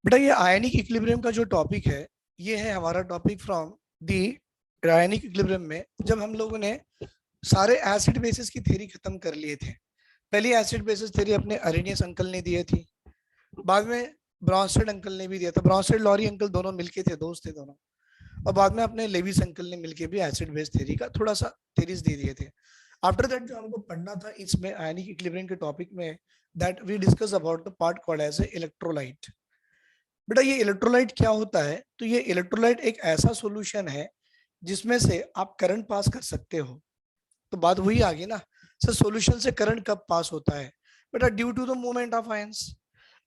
बेटा ये ionic equilibrium का जो टॉपिक है, ये है हमारा topic from the ionic equilibrium में जब हम लोगों ने सारे एसिड बेसिस की थ्योरी खत्म कर लिए थे। पहली एसिड बेसिस थ्योरी अपने अरेनियस अंकल ने दी थी, बाद में ब्रॉन्स्टेड अंकल ने भी दिया था। ब्रॉन्स्टेड लॉरी अंकल दोनों मिलके थे, दोस्त थे दोनों। और बाद में अपने लेविस अंकल ने मिलके भी एसिड बेस थ्योरी का थोड़ा सा थ्योरीज दे दिए थे। आफ्टर दैट जो हमको पढ़ना था इसमें आयनिक इक्विलिब्रियम के टॉपिक में, that we discuss about the part called as a electrolyte. बेटा ये इलेक्ट्रोलाइट क्या होता है? तो ये इलेक्ट्रोलाइट एक ऐसा सॉल्यूशन है जिसमें से आप करंट पास कर सकते हो। तो बात वही आ गई ना सर, सॉल्यूशन से करंट कब पास होता है? बेटा due to the movement of ions.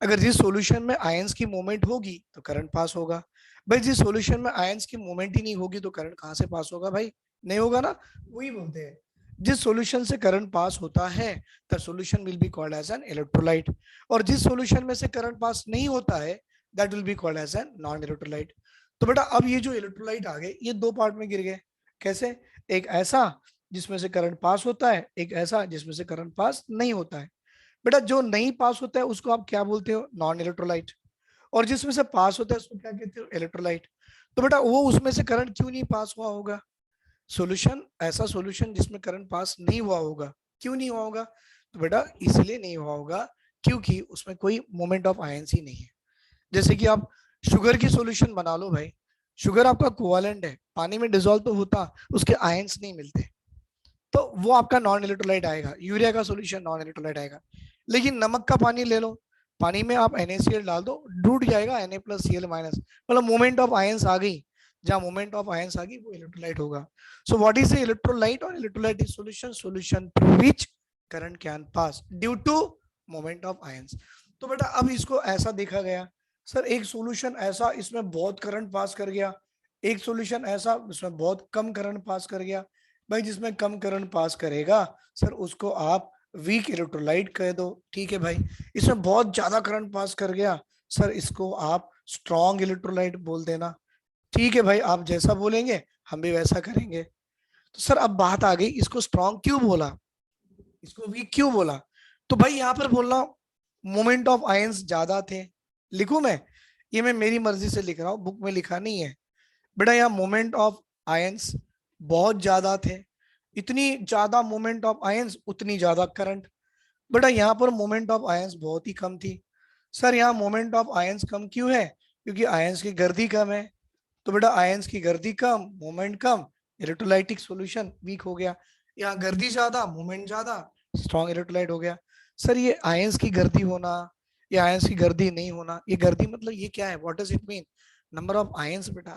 अगर जिस सॉल्यूशन में आयंस की मूवमेंट होगी तो करंट पास होगा। भाई जिस सॉल्यूशन में आयंस की मूवमेंट ही नहीं होगी तो करंट कहाँ से पास होगा? भाई नहीं होगा ना। वही बोलते हैं, जिस सॉल्यूशन से करंट पास होता है the solution will be called as an electrolyte, और जिस सॉल्यूशन में से करंट पास नहीं होता है that will be called as an non electrolyte. तो बेटा अब ये जो इलेक्ट्रोलाइट आ गए ये दो पार्ट में गिर गए। कैसे? एक ऐसा जिसमें से करंट पास होता है, एक ऐसा जिसमें से करंट पास नहीं होता है। बेटा जो नहीं पास होता है उसको आप क्या बोलते हो? Non electrolyte. और जिसमें से पास होता है उसको क्या कहते हो? इलेक्ट्रोलाइट। तो बेटा वो उसमें से करंट क्यों नहीं पास हुआ होगा? सॉल्यूशन, ऐसा सॉल्यूशन जिसमें करंट पास नहीं हुआ होगा। क्यों नहीं हुआ होगा? तो बेटा इसलिए नहीं हुआ होगा क्योंकि उसमें कोई मोमेंट ऑफ आयंस ही नहीं है। जैसे कि आप शुगर की सॉल्यूशन बना लो भाई, शुगर आपका कोवालेंट है, पानी में डिसॉल्व तो होता, उसके आयंस नहीं मिलते, तो वो आपका नॉन इलेक्ट्रोलाइट आएगा। यूरिया का सॉल्यूशन नॉन इलेक्ट्रोलाइट आएगा। लेकिन नमक का पानी ले लो, पानी में आप NaCl डाल दो, डूब जाएगा Na+Cl-, मतलब मोमेंट ऑफ आयंस आ गई। जहां मोमेंट ऑफ आयंस आ गई वो इलेक्ट्रोलाइट होगा। So what is electrolyte? और electrolyte is solution, solution through which current can pass due to moment of ions. तो बेटा अब इसको ऐसा देखा गया, सर एक सॉल्यूशन ऐसा इसमें बहुत करंट पास कर गया, एक सॉल्यूशन ऐसा इसमें बहुत कम करंट पास कर गया। भाई जिसमें कम करंट पास करेगा सर उसको आप वीक इलेक्ट्रोलाइट कह दो, ठीक है भाई। इसमें बहुत ज्यादा करंट पास कर गया सर इसको आप स्ट्रॉन्ग इलेक्ट्रोलाइट बोल देना, ठीक है भाई। आप जैसा बोलेंगे हम भी वैसा करेंगे। तो सर अब बात आ गई, इसको स्ट्रॉन्ग क्यों बोला, इसको वीक क्यों बोला? तो भाई यहाँ पर बोल रहा हूँ मोमेंट ऑफ आयंस ज्यादा थे। लिखू मैं? ये मैं मेरी मर्जी से लिख रहा हूँ, बुक में लिखा नहीं है। बेटा यहाँ मोमेंट ऑफ आयंस बहुत ज्यादा थे, इतनी ज्यादा मोमेंट ऑफ आयंस उतनी ज्यादा करंट। बेटा यहाँ पर मोमेंट ऑफ आयंस बहुत ही कम थी। सर यहाँ मोमेंट ऑफ आयंस कम क्यों है? क्योंकि आयंस की गर्दी कम है। तो बेटा आयंस की गर्दी कम, मोमेंट कम, इलेक्ट्रोलाइटिक सॉल्यूशन वीक हो गया। यहाँ गर्दी ज्यादा, मोमेंट ज्यादा, स्ट्रॉन्ग इलेक्ट्रोलाइट हो गया। सर ये आयंस की गर्दी होना या आयंस की गर्दी नहीं होना, ये गर्दी मतलब ये क्या है? What does it mean? Number of ions बेटा।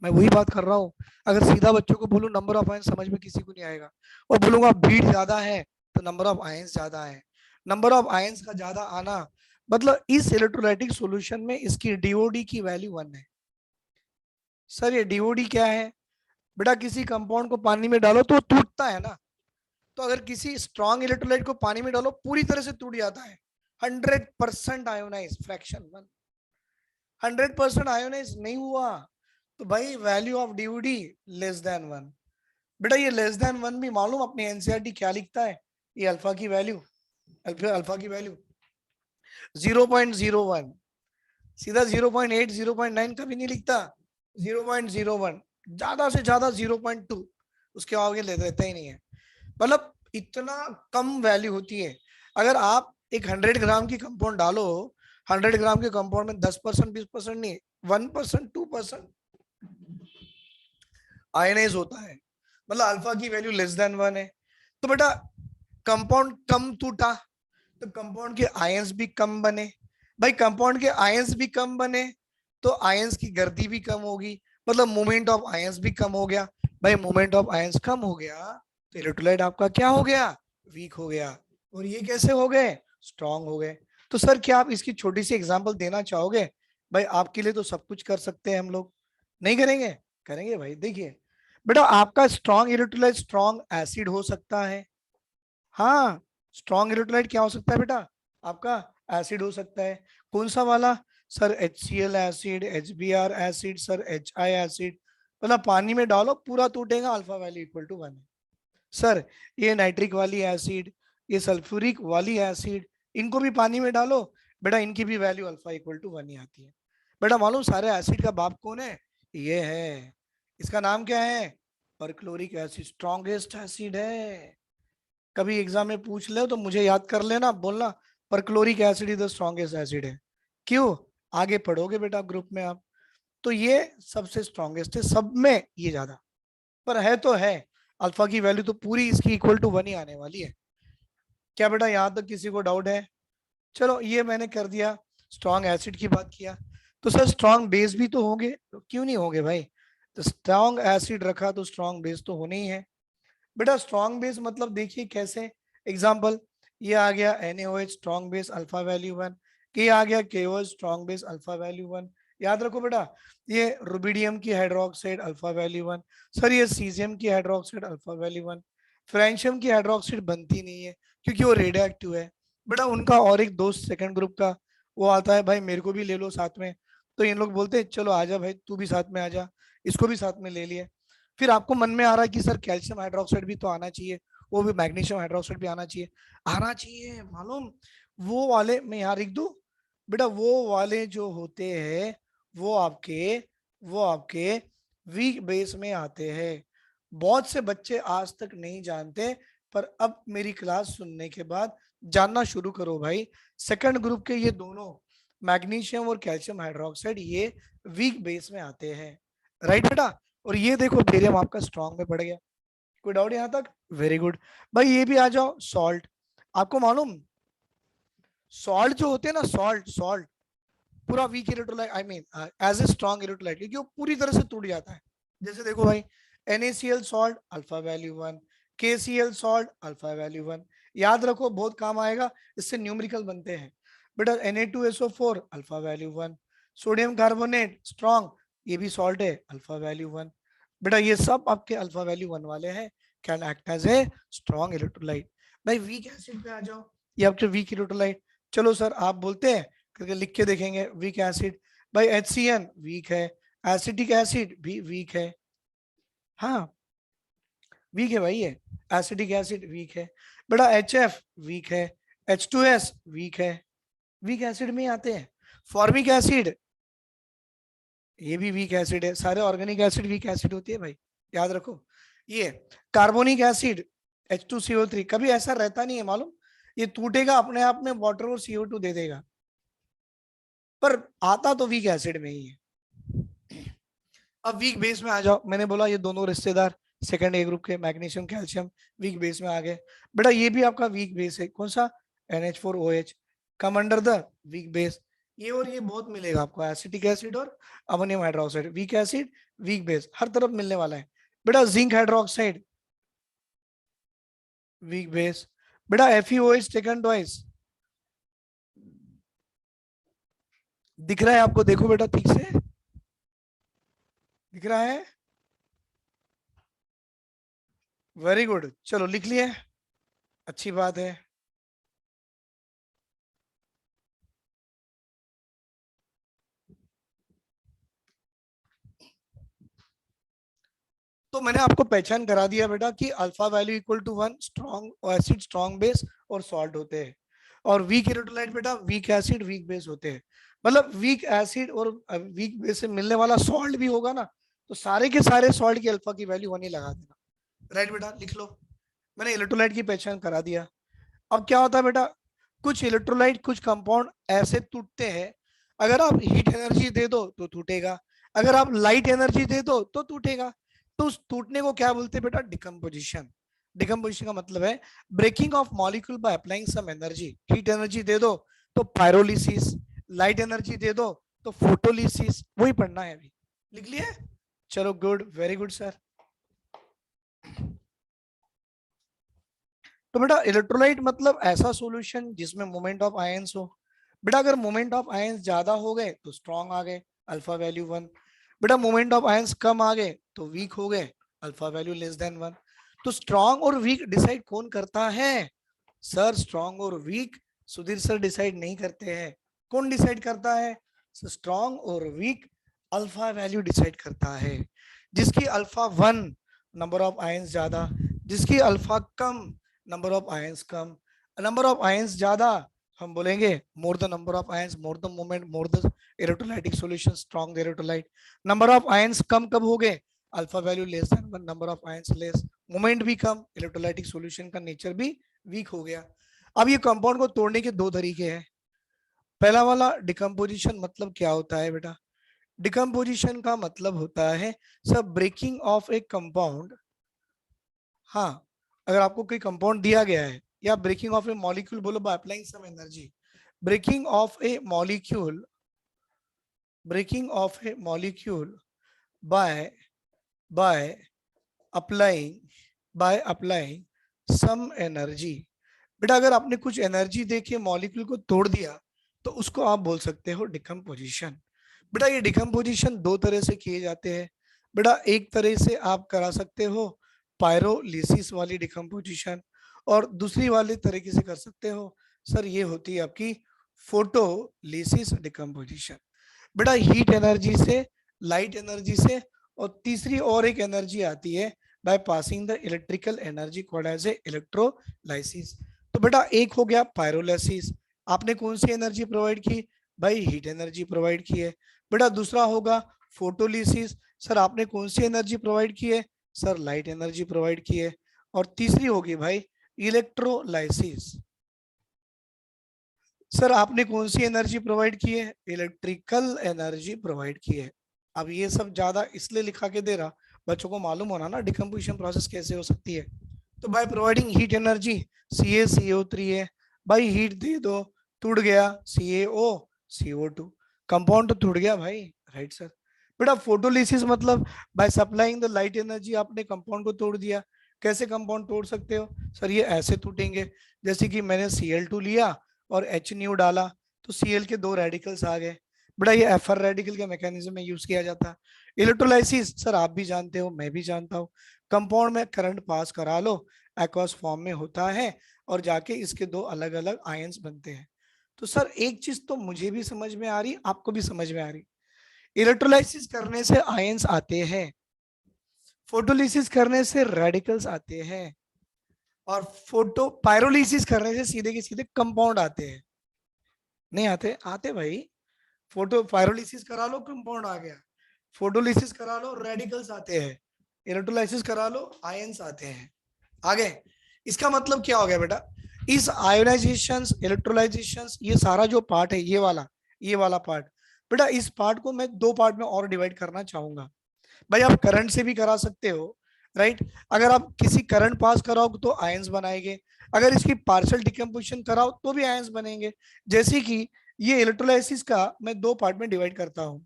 मैं वही बात कर रहा हूँ। अगर सीधा बच्चों को बोलूं नंबर ऑफ आयंस समझ में किसी को नहीं आएगा, और बोलूंगा भीड़ ज्यादा है तो नंबर ऑफ आयंस ज्यादा है। नंबर ऑफ आयंस का ज्यादा आना मतलब इस इलेक्ट्रोलाइटिक सॉल्यूशन में इसकी डीओडी की वैल्यू 1 है। सर ये डीओडी क्या है? बेटा किसी कंपाउंड को पानी में डालो तो टूटता है ना, तो अगर किसी स्ट्रॉन्ग इलेक्ट्रोलाइट को पानी में डालो पूरी तरह से टूट जाता है। 100% आयोनाइज, फ्रैक्शन 1, 100% आयोनाइज नहीं हुआ तो भाई वैल्यू ऑफ डीओडी <<1। बेटा ये <<1 भी मालूम अपनी एनसीईआरटी क्या लिखता है? ये अल्फा की वैल्यू, अल्फा की वैल्यू 0.01, सीधा 0.8 0.9 कभी नहीं लिखता, 0.01, ज्यादा से ज्यादा 0.2, उसके आगे ले देते ही नहीं है। मतलब इतना कम वैल्यू होती है। अगर आप एक 100 ग्राम की कंपाउंड डालो, 100 ग्राम के कंपाउंड में 10% 20% नहीं, 1% 2% आयनाइज होता है, मतलब अल्फा की वैल्यू <<1 है। तो बेटा कंपाउंड कम टूटा तो कंपाउंड के आयंस भी कम बने। भाई कंपाउंड के आयंस भी कम बने तो आयंस की गर्दी भी कम होगी, मतलब मोमेंट ऑफ आयंस भी कम हो गया। भाई मोमेंट ऑफ आयंस कम हो गया तो इलेक्ट्रोलाइट आपका क्या हो गया? वीक हो गया। और ये कैसे हो गए? स्ट्रांग हो गए। तो सर क्या आप इसकी छोटी सी एग्जांपल देना चाहोगे? भाई आपके लिए तो सब कुछ कर सकते हैं हम लोग, नहीं करेंगे? करेंगे भाई। देखिए बेटा आपका स्ट्रॉन्ग इलेक्ट्रोलाइट स्ट्रॉन्ग एसिड हो सकता है। हाँ, स्ट्रॉन्ग इलेक्ट्रोलाइट क्या हो सकता है बेटा? आपका एसिड हो सकता है। कौन सा वाला? Sir HCl acid, HBr acid, sir HI acid, मतलब पानी में डालो पूरा टूटेगा, अल्फा वैल्यू इक्वल टू 1 है। सर ये नाइट्रिक वाली एसिड, ये सल्फ्यूरिक वाली एसिड, इनको भी पानी में डालो बेटा, इनकी भी वैल्यू अल्फा इक्वल टू 1 ही आती है। बेटा मालूम सारे एसिड का बाप कौन है? ये है, इसका नाम क्या है? परक्लोरिक एसिड, स्ट्रॉन्गेस्ट एसिड है। कभी एग्जाम में पूछ ले तो मुझे याद कर लेना, बोलना perchloric acid is the strongest acid है। क्यों? आगे पढ़ोगे बेटा ग्रुप में आप। तो ये सबसे स्ट्रॉन्गेस्ट है, सब में ये ज्यादा, पर है तो है। अल्फा की वैल्यू तो पूरी इसकी इक्वल टू 1 ही आने वाली है। क्या बेटा यहाँ तक किसी को डाउट है? चलो ये मैंने कर दिया, स्ट्रॉन्ग एसिड की बात किया। तो सर स्ट्रॉन्ग बेस भी तो होंगे, तो क्यों नहीं होंगे भाई? तो स्ट्रॉन्ग एसिड रखा तो स्ट्रॉन्ग बेस तो होने ही है। बेटा स्ट्रॉन्ग बेस मतलब देखिए कैसे, एग्जांपल ये आ गया NaOH strong base alpha value 1, ये आ गया KOH strong base alpha value 1। याद रखो बेटा, ये रुबिडियम की हाइड्रोक्साइड अल्फा वैल्यू 1। सर ये सीजियम की हाइड्रोक्साइड अल्फा वैल्यू 1। फ्रेंशियम की हाइड्रोक्साइड बनती नहीं है क्योंकि वो रेडियो एक्टिव है। बेटा उनका और एक दोस्त सेकंड ग्रुप का वो आता है, भाई मेरे को भी ले लो साथ में। तो इन लोग बोलते हैं चलो आजा भाई तू भी साथ में आजा, इसको भी साथ में ले लिए। फिर आपको मन में आ रहा है कि सर कैल्शियम हाइड्रोक्साइड भी तो आना चाहिए, वो भी मैग्नीशियम हाइड्रोक्साइड भी आना चाहिए। आना चाहिए मालूम, वो वाले मैं यहाँ लिख दूं बेटा, वो वाले जो होते हैं वो आपके वो आपके वीक बेस में आते हैं। बहुत से बच्चे आज तक नहीं जानते, पर अब मेरी क्लास सुनने के बाद जानना शुरू करो भाई। सेकंड ग्रुप के ये दोनों मैग्नीशियम और कैल्शियम हाइड्रोक्साइड ये वीक बेस में आते हैं, राइट बेटा? और ये देखो बेरियम आपका स्ट्रॉन्ग में पड़ गया। कोई डाउट यहाँ तक? Very good. भाई ये भी आ जाओ, सॉल्ट। आपको मालूम सॉल्ट जो होते हैं ना, सॉल्ट सॉल्ट पूरा weak electrolyte, I mean as a strong electrolyte, क्योंकि वो पूरी तरह से टूट जाता है। जैसे देखो भाई, NaCl salt alpha value 1, KCl salt alpha value 1। याद रखो बहुत काम आएगा, इससे न्यूमेरिकल बनते हैं। बेटा Na2SO4 alpha value 1, sodium carbonate strong, ये भी सॉल्ट है अल्फा वैल्यू 1। बेटा ये सब आपके अल्फा वैल्यू 1 वाले हैं, can act as a strong electrolyte. भाई वीक एसिड पे आ जाओ, ये आपके वीक इलेक्ट्रोलाइट। चलो सर आप बोलते हैं करके लिख के देखेंगे, वीक एसिड। भाई HCN वीक है, एसिटिक एसिड भी वीक है। हाँ वीक है भाई ये, एसिटिक एसिड वीक है। बेटा HF वीक है, H2S वीक है, वीक एसिड में ही आते हैं। फॉर्मिक एसिड ये भी वीक एसिड है, सारे ऑर्गेनिक एसिड वीक एसिड होती है भाई, याद रखो। ये कार्बोनिक एसिड H2CO3 कभी ऐसा रहता नहीं है मालूम, ये टूटेगा अपने आप में वाटर और CO2 दे देगा, पर आता तो वीक एसिड में ही है। अब वीक बेस में आ जाओ, मैंने बोला ये दोनों रिश्तेदार सेकंड ए ग्रुप के मैग्नीशियम कैल्शियम वीक बेस में आ गए। बेटा ये भी आपका वीक बेस है, कौन सा? NH4OH come under the weak base. ये और ये बहुत मिलेगा आपको, एसिटिक एसिड और ammonium hydroxide, weak acid weak base हर तरफ मिलने वाला है। बेटा जिंक हाइड्रोक्साइड वीक बेस। बेटा FeOH सेकंड ट्वाइस दिख रहा है आपको? देखो बेटा ठीक से दिख रहा है? वेरी गुड, चलो लिख लिए, अच्छी बात है। तो मैंने आपको पहचान करा दिया बेटा कि alpha value equal to 1, strong acid strong base और सॉल्ट होते हैं। और वीक इलेक्ट्रोलाइट बेटा वीक एसिड वीक बेस होते हैं। मतलब वीक एसिड और वीक बेस से मिलने वाला सॉल्ट भी होगा ना, तो सारे के सारे सॉल्ट की अल्फा की वैल्यू 1 ही लगा देना, राइट बेटा? लिख लो, मैंने इलेक्ट्रोलाइट की पहचान करा दिया। अब क्या होता है बेटा, कुछ इलेक्ट्रोलाइट कुछ कंपाउंड ऐसे टूटते हैं, अगर आप हीट एनर्जी दे दो तो टूटेगा, अगर आप लाइट एनर्जी दे दो तो टूटेगा। तो उस टूटने को क्या बोलते हैं बेटा? डिकम्पोजिशन। डिकम्पोजिशन का मतलब है breaking of molecule by applying some energy. Heat energy दे दो तो पायरोलिसिस, लाइट एनर्जी दे दो तो फोटोलिसिस, वही पढ़ना है अभी। लिख लिया? चलो गुड, वेरी गुड सर। तो बेटा इलेक्ट्रोलाइट मतलब ऐसा सॉल्यूशन जिसमें मोमेंट ऑफ आयंस हो। बेटा अगर मोमेंट ऑफ आयंस ज्यादा हो गए तो स्ट्रॉन्ग आ गए, अल्फा वैल्यू 1। बेटा मोमेंट ऑफ आयंस कम आ गए तो वीक हो गए, अल्फा वैल्यू लेस देन 1। तो स्ट्रॉन्ग और वीक डिसाइड कौन करता है? सर स्ट्रॉन्ग और वीक सुधीर सर डिसाइड नहीं करते हैं। कौन डिसाइड करता है? स्ट्रॉन्ग और वीक अल्फा वैल्यू डिसाइड करता है। जिसकी अल्फा 1 नंबर ऑफ आयंस ज्यादा, जिसकी अल्फा कम नंबर ऑफ आयंस कम, नंबर ऑफ आयंस ज्यादा हम बोलेंगे more the number of ions, more the moment, more the electrolytic solution, strong electrolyte. Number of ions कम कब हो गए, alpha value less than 1, number of ions less, moment भी कम, इलेक्ट्रोलाइटिक सॉल्यूशन का नेचर भी वीक हो गया। अब ये कंपाउंड को तोड़ने के दो तरीके हैं। पहला वाला डिकम्पोजिशन, मतलब क्या होता है बेटा, डिकम्पोजिशन का मतलब होता है सब ब्रेकिंग ऑफ ए कंपाउंड। हाँ, अगर आपको कोई कंपाउंड दिया गया है या ब्रेकिंग ऑफ ए मॉलिक्यूल बोलो by applying some energy, breaking off a molecule, breaking off a molecule by by applying some energy. बेटा अगर आपने कुछ एनर्जी देके मॉलिक्यूल को तोड़ दिया तो उसको आप बोल सकते हो डिकम्पोजिशन। बेटा ये डिकम्पोजिशन दो तरह से किए जाते हैं। बेटा एक तरह से आप करा सकते हो पायरोलिसिस वाली डिकम्पोजिशन, और दूसरी वाले तरीके से कर सकते हो सर ये होती है आपकी फोटोलिसिस डिकम्पोजिशन। बेटा हीट एनर्जी से, लाइट एनर्जी से, और तीसरी और एक एनर्जी आती है by passing the electrical energy called as a electrolysis. तो बेटा एक हो गया पायरोलिसिस, आपने कौन सी एनर्जी प्रोवाइड की, भाई हीट एनर्जी प्रोवाइड की है। बेटा दूसरा होगा फोटोलिसिस, सर आपने कौन सी एनर्जी प्रोवाइड की है, सर लाइट एनर्जी प्रोवाइड की है। और तीसरी होगी भाई इलेक्ट्रोलाइसिस, सर आपने कौन सी एनर्जी प्रोवाइड की है, इलेक्ट्रिकल एनर्जी प्रोवाइड की है। अब ये सब ज्यादा इसलिए लिखा के दे रहा, बच्चों को मालूम होना ना डिकम्पोजिशन प्रोसेस कैसे हो सकती है। तो by providing heat energy, CaCO3 है, भाई हीट दे दो, टूट गया CaO CO2, कंपाउंड तो टूट गया भाई, राइट सर। बेटा फोटोलिसिस मतलब by supplying the light energy आपने कंपाउंड को तोड़ दिया। कैसे कंपाउंड तोड़ सकते हो, सर ये ऐसे टूटेंगे, जैसे कि मैंने Cl2 लिया और H डाला तो Cl के दो रेडिकल्स आ गए। बेटा ये एफर रेडिकल के मैकेनिज्म में यूज किया जाता है। इलेक्ट्रोलाइसिस सर आप भी जानते हो, मैं भी जानता हूँ, कंपाउंड में करंट पास करा लो, एक्वस फॉर्म में होता है, और जाके इसके दो अलग अलग आयंस बनते हैं। तो सर एक चीज तो मुझे भी समझ में आ रही, आपको भी समझ में आ रही, इलेक्ट्रोलाइसिस करने से आयंस आते हैं, फोटोलिसिस करने से रेडिकल्स आते हैं, और फोटो पायरोलिसिस करने से सीधे के सीधे कंपाउंड आते हैं। नहीं आते, आते भाई, फोटो पायरोलिसिस करा लो कंपाउंड आ गया, फोटोलिसिस करा लो रेडिकल्स आते हैं, इलेक्ट्रोलाइसिस करा लो आयंस आते हैं। आगे इसका मतलब क्या हो गया बेटा, इस आयोनाइजेशन, इलेक्ट्रोलाइजेशन, ये सारा जो पार्ट है ये वाला पार्ट, बेटा इस पार्ट को मैं दो पार्ट में और डिवाइड करना चाहूंगा। भाई आप करंट से भी करा सकते हो, राइट, अगर आप किसी करंट पास कराओ तो आयंस बनाएंगे, अगर इसकी पार्शियल डिकम्पोजिशन कराओ तो भी आयंस बनेंगे। जैसे कि ये इलेक्ट्रोलाइसिस का मैं दो पार्ट में डिवाइड करता हूं।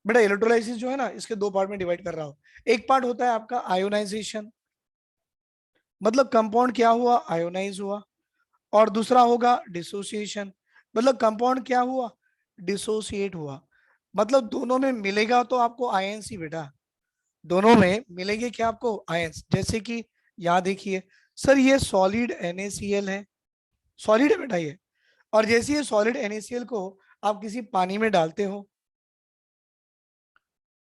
बेटा इलेक्ट्रोलाइसिस जो है ना इसके दो पार्ट में डिवाइड कर रहा हूं। एक पार्ट होता है आपका आयोनाइजेशन, मतलब कंपाउंड क्या हुआ, आयोनाइज हुआ, और दूसरा होगा डिसोसिएशन, मतलब कंपाउंड क्या हुआ, डिसोसिएट हुआ। मतलब दोनों में मिलेगा तो आपको आयंस ही बेटा, दोनों में मिलेंगे क्या आपको आयंस। जैसे कि यहाँ देखिए सर ये सॉलिड NaCl है, सॉलिड है बेटा ये, और जैसे ये सॉलिड NaCl को आप किसी पानी में डालते हो,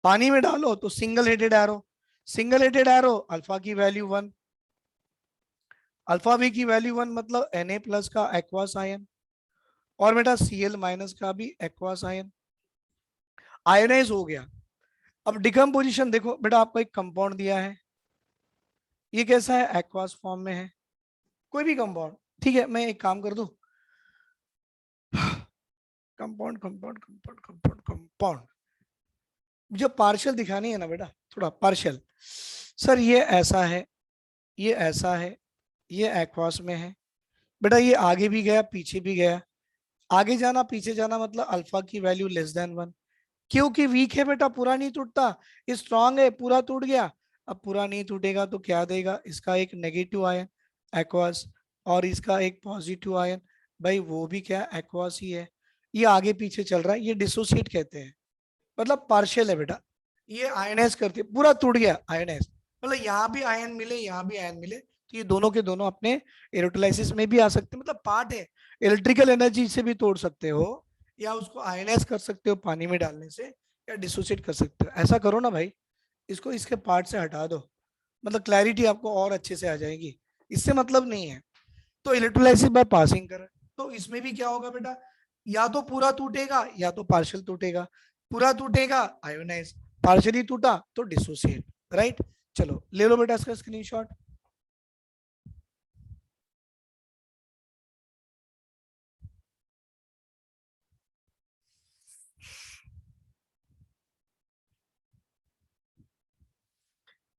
पानी में डालो तो single headed arrow, single headed arrow alpha की वैल्यू 1, अल्फा बी की वैल्यू 1 मतलब Na+ का एक्वास आयन, और बेटा Cl- का भी एक्वास आयन, आयनाइज हो गया। अब डिकम्पोजिशन देखो बेटा, आपको एक कंपाउंड दिया है, ये कैसा है, एक्वास फॉर्म में है, कोई भी कंपाउंड, ठीक है। मैं एक काम कर दूं, compound compound compound compound compound, जो पार्शियल दिखानी है ना बेटा, थोड़ा पार्शियल, सर ये ऐसा है, ये ऐसा है, ये एक्वास में है, बेटा ये आगे भी गया पीछे भी गया, आगे जाना पीछे जाना मतलब अल्फा की वैल्यू लेस देन 1, क्योंकि वीक है बेटा पूरा नहीं टूटता, स्ट्रांग है पूरा टूट गया। अब पूरा नहीं टूटेगा तो क्या देगा, इसका एक नेगेटिव आयन एक्वास, और इसका एक पॉजिटिव आयन, भाई वो भी क्या एक्वास ही है। ये आगे पीछे चल रहा है, ये डिसोसिएट कहते हैं, मतलब पार्शियल है बेटा। ये आयनाइज करती है, पूरा टूट गया आयनाइज, मतलब यहाँ भी आयन मिले यहाँ भी आयन मिले, तो ये दोनों के दोनों अपने इलेक्ट्रोलाइसिस में भी आ सकते हैं, मतलब पार्ट है। इलेक्ट्रिकल एनर्जी से भी तोड़ सकते हो, या उसको आयनाइज कर सकते हो पानी में डालने से, या डिसोसिएट कर सकते हो। ऐसा करो ना भाई, इसको इसके पार्ट से हटा दो, मतलब क्लैरिटी आपको और अच्छे से आ जाएगी। इससे मतलब नहीं है, तो इलेक्ट्रोलाइसिस बाय पासिंग करंट। तो इसमें भी क्या होगा बेटा, या तो पूरा टूटेगा या तो पार्शियल टूटेगा। पूरा टूटेगा आयोनाइज, पार्शियली टूटा तो डिसोसिएट, राइट। चलो ले लो बेटा इसका स्क्रीनशॉट।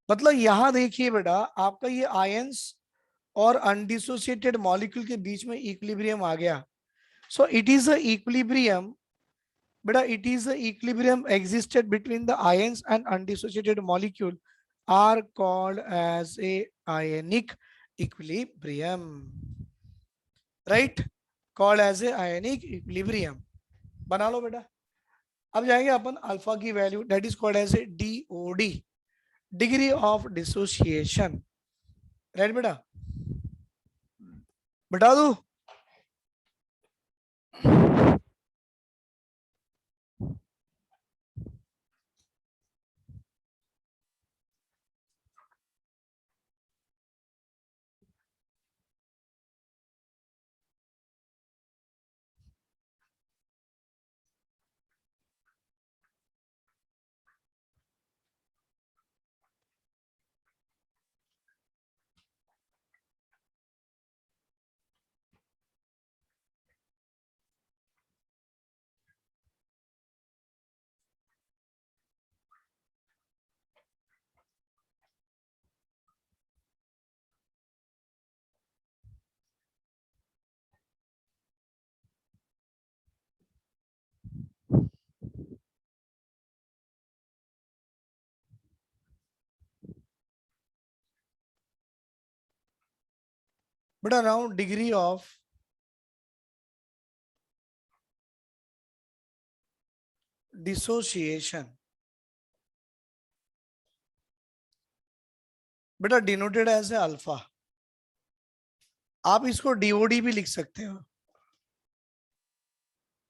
मतलब यहां देखिए बेटा, आपका ये आयंस और अनडिसोसिएटेड मॉलिक्यूल के बीच में इक्विलिब्रियम आ गया। So it is a equilibrium बेटा, it is the equilibrium existed between the ions and undissociated molecule are called as a ionic equilibrium, right, called as a ionic equilibrium। बना लो बेटा। अब जाएंगे अपन alpha की value, that is called as a DOD, degree of dissociation, right बेटा, बता दो। बेटा नाउ डिग्री ऑफ डिसोसिएशन, बेटा डिनोटेड एज ए अल्फा। आप इसको DOD भी लिख सकते हो।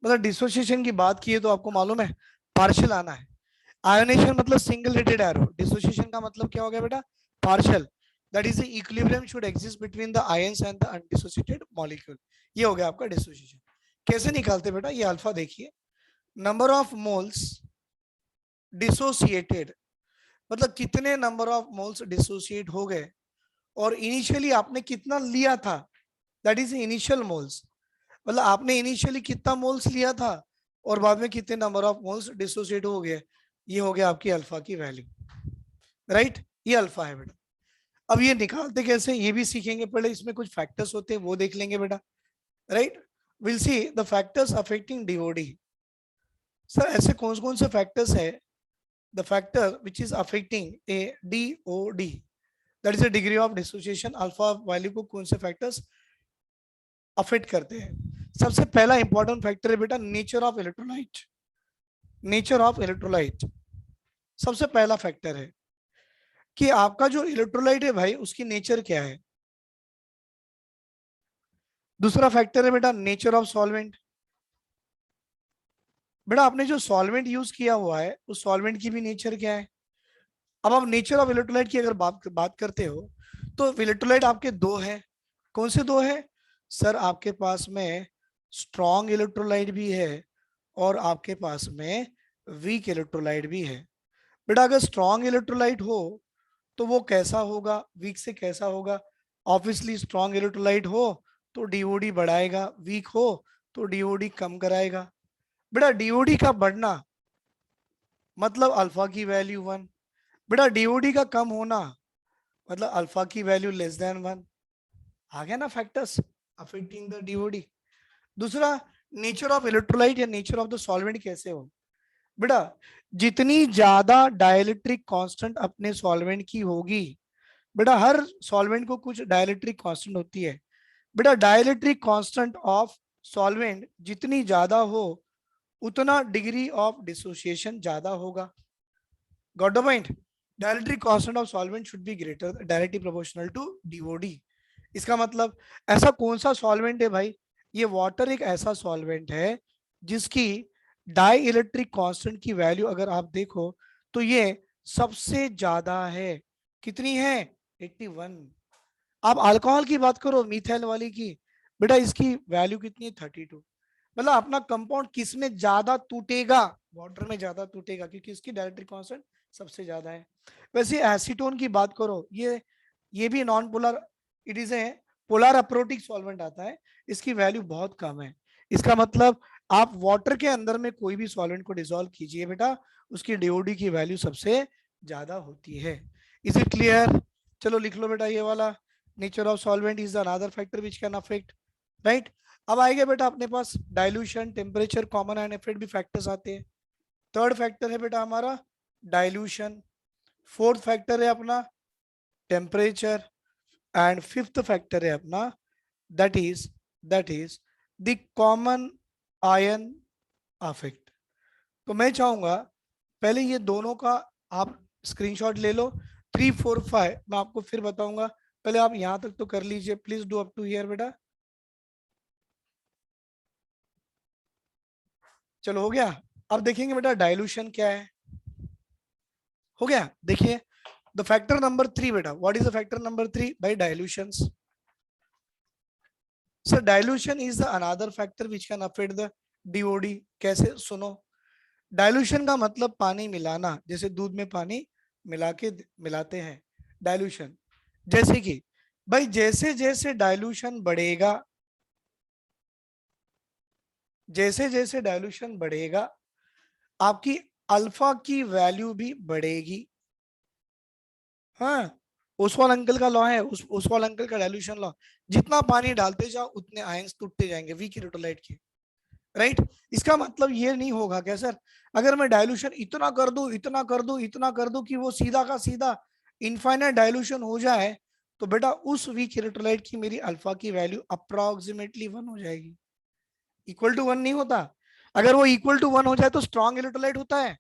मतलब डिसोसिएशन की बात की है तो आपको मालूम है पार्शियल आना है। आयोनेशन मतलब सिंगल हेडेड एरो, डिसोसिएशन का मतलब क्या हो गया बेटा, partial. That is the equilibrium should exist between the ions and the undissociated molecule. ये हो गया आपका डिसोसिएशन। कैसे निकालते बेटा, ये अल्फा देखिए, नंबर ऑफ मोल्स डिसोसिएटेड, मतलब कितने नंबर ऑफ मोल्स डिसोसिएट हो गए, और इनिशियली आपने कितना लिया था, दैट इज इनिशियल मोल्स। मतलब आपने इनिशियली कितना मोल्स लिया था और बाद में कितने नंबर ऑफ मोल्स डिसोसिएट हो गए, ये हो गया आपकी अल्फा की वैल्यू, राइट। ये अल्फा है बेटा। अब ये निकालते कैसे ये भी सीखेंगे, पहले इसमें कुछ फैक्टर्स होते हैं वो देख लेंगे बेटा, right. Will see the factors affecting DOD। Sir ऐसे कौन कौन से फैक्टर्स है, the factor which is affecting A DOD, that is the degree of dissociation, alpha value को कौन से फैक्टर्स अफेक्ट करते हैं। सबसे पहला इंपॉर्टेंट फैक्टर है बेटा nature of electrolyte. Nature of electrolyte सबसे पहला फैक्टर है कि आपका जो इलेक्ट्रोलाइट है भाई उसकी नेचर क्या है। दूसरा फैक्टर है बेटा नेचर ऑफ सॉल्वेंट। बेटा आपने जो सॉल्वेंट यूज किया हुआ है उस सॉल्वेंट की भी नेचर क्या है। अब आप नेचर ऑफ इलेक्ट्रोलाइट की अगर बात करते हो तो इलेक्ट्रोलाइट आपके दो है। कौन से दो है सर, आपके पास में स्ट्रॉन्ग इलेक्ट्रोलाइट भी है और आपके पास में वीक इलेक्ट्रोलाइट भी है। बेटा अगर स्ट्रॉन्ग इलेक्ट्रोलाइट हो तो वो कैसा होगा, वीक से कैसा होगा। ऑब्वियसली स्ट्रॉन्ग इलेक्ट्रोलाइट हो तो DOD बढ़ाएगा, वीक हो तो DOD कम कराएगा। बेटा DOD का बढ़ना मतलब अल्फा की वैल्यू 1, बेटा DOD का कम होना मतलब अल्फा की वैल्यू लेस देन 1। आ गया ना फैक्टर्स अफेक्टिंग द DOD। दूसरा नेचर ऑफ इलेक्ट्रोलाइट या नेचर ऑफ द सॉल्वेंट कैसे हो। बेटा जितनी ज्यादा डाइलेक्ट्रिक कांस्टेंट अपने सॉल्वेंट की होगी, बेटा हर सॉल्वेंट को कुछ डाइलेक्ट्रिक कांस्टेंट होती है। बेटा डाइलेक्ट्रिक कांस्टेंट ऑफ सॉल्वेंट जितनी ज्यादा हो उतना डिग्री ऑफ डिसोसिएशन ज्यादा होगा। Got the point. Dielectric constant of solvent should be greater directly proportional to DOD। इसका मतलब ऐसा कौन सा सॉल्वेंट है भाई, ये वाटर एक ऐसा सॉल्वेंट है जिसकी डाई इलेक्ट्रिक कांस्टेंट की वैल्यू अगर आप देखो तो ये सबसे ज्यादा है। कितनी है 81। आप अल्कोहल की बात करो, मिथाइल वाली की, बेटा इसकी वैल्यू कितनी है 32। मतलब अपना कंपाउंड किस में ज्यादा टूटेगा, वाटर में ज्यादा टूटेगा, क्योंकि इसकी डायरेक्ट्रिक कांस्टेंट सबसे ज्यादा है। वैसे एसीटोन की बात करो, ये भी non polar, it is A polar aprotic solvent आता है, इसकी वैल्यू बहुत कम है। इसका मतलब आप वाटर के अंदर में कोई भी सॉल्वेंट को डिसॉल्व कीजिए बेटा, उसकी डीओडी की वैल्यू सबसे ज्यादा होती है। Is it clear? चलो लिख लो बेटा ये वाला, nature of solvent is another factor which can affect, right. अब आएगा बेटा अपने पास dilution, temperature, common and effect भी फैक्टर्स आते हैं। थर्ड फैक्टर है बेटा हमारा डाइल्यूशन, फोर्थ फैक्टर है अपना टेम्परेचर, एंड फिफ्थ फैक्टर है अपना that is the common ion affect. तो मैं चाहूंगा पहले ये दोनों का आप स्क्रीनशॉट ले लो, 3, 4, 5 मैं आपको फिर बताऊंगा। पहले आप यहां तक तो कर लीजिए, please do up to here बेटा। चलो हो गया। अब देखेंगे बेटा डाइल्यूशन क्या है। हो गया, देखिए द फैक्टर नंबर 3 बेटा, what is the factor number 3 by dilutions? Sir dilution is the another factor which can affect the DOD. कैसे? सुनो, डाइल्यूशन का मतलब पानी मिलाना, जैसे दूध में पानी मिला के मिलाते हैं, डाइल्यूशन। जैसे कि भाई जैसे जैसे डाइल्यूशन बढ़ेगा, जैसे जैसे डाइल्यूशन बढ़ेगा आपकी अल्फा की वैल्यू भी बढ़ेगी। हाँ, ओसवाल अंकल का लॉ है, ओसवाल अंकल का डाइल्यूशन लॉ, जितना पानी डालते जाओ उतने आयंस टूटते जाएंगे वीक इलेक्ट्रोलाइट के, राइट। इसका मतलब ये नहीं होगा क्या सर, अगर मैं डाइल्यूशन इतना कर दूं, इतना कर दूं, इतना कर दूं कि वो सीधा का सीधा इनफाइनाइट डाइल्यूशन हो जाए, तो बेटा उस वीक इलेक्ट्रोलाइट की मेरी अल्फा की वैल्यू अप्रोक्सीमेटली 1 हो जाएगी। इक्वल टू 1 नहीं होता। अगर वो इक्वल टू 1 हो जाए तो स्ट्रॉन्ग इलेक्ट्रोलाइट होता है,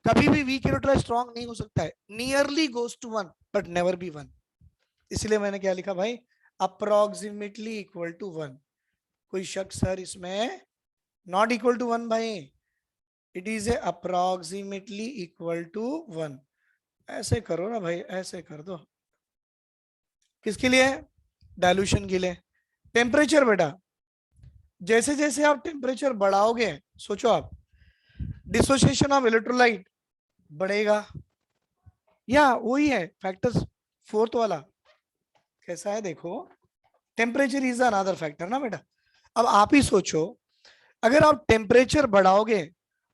कभी भी वीक इलेक्ट्रोलाइट स्ट्रॉन्ग नहीं हो सकता है। Nearly goes to 1 but never be 1। इसलिए मैंने क्या लिखा भाई, अप्रोक्सीमेटली इक्वल टू 1। कोई शक सर इसमें? नॉट इक्वल टू 1 भाई, it is a approximately equal to 1। ऐसे करो ना भाई, ऐसे कर दो। किसके लिए? डाइल्यूशन के लिए। टेम्परेचर बेटा, जैसे जैसे आप टेम्परेचर बढ़ाओगे, सोचो आप, डिसोसिएशन ऑफ इलेक्ट्रोलाइट बढ़ेगा, या वही है फैक्टर्स फोर्थ वाला। कैसा है देखो, टेम्परेचर इज अनदर फैक्टर ना बेटा। अब आप ही सोचो, अगर आप टेम्परेचर बढ़ाओगे,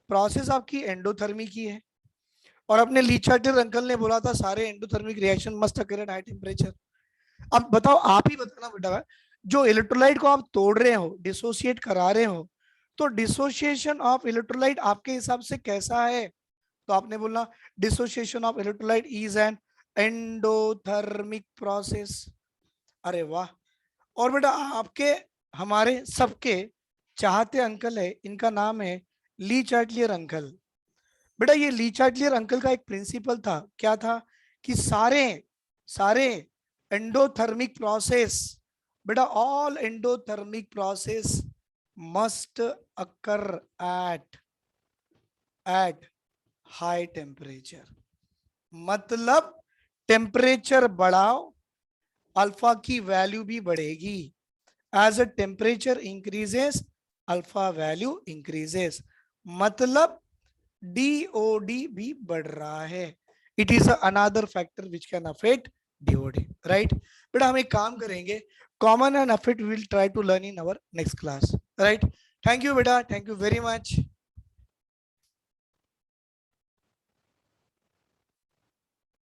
प्रोसेस आपकी एंडोथर्मी की है, और अपने लीचार्टर अंकल ने बोला था सारे endothermic reaction must occur at high temperature. अब बताओ, आप ही बताना बेटा, जो इलेक्ट्रोलाइट को आप तोड़ रहे हो, डिसोसिएट करा रहे हो, तो डिसोसिएशन ऑफ इलेक्ट्रोलाइट आपके हिसाब से कैसा है? तो आपने बोलना dissociation of electrolyte is an endothermic process. अरे वाह। और बेटा आपके, हमारे सबके चाहते अंकल है, इनका नाम है ली चार्टलियर अंकल। बेटा ये ली चार्टलियर अंकल का एक प्रिंसिपल था, क्या था, कि सारे सारे एंडोथर्मिक प्रोसेस, बेटा all endothermic process must occur at high temperature. मतलब टेम्परेचर बढ़ाओ, अल्फा की वैल्यू भी बढ़ेगी। As a temperature increases, alpha value increases, मतलब डीओडी भी बढ़ रहा है। It is another factor which can affect DOD, right. बेटा हम एक काम करेंगे, common and affect will try to learn in our next class, right. Thank you बेटा, थैंक यू वेरी मच।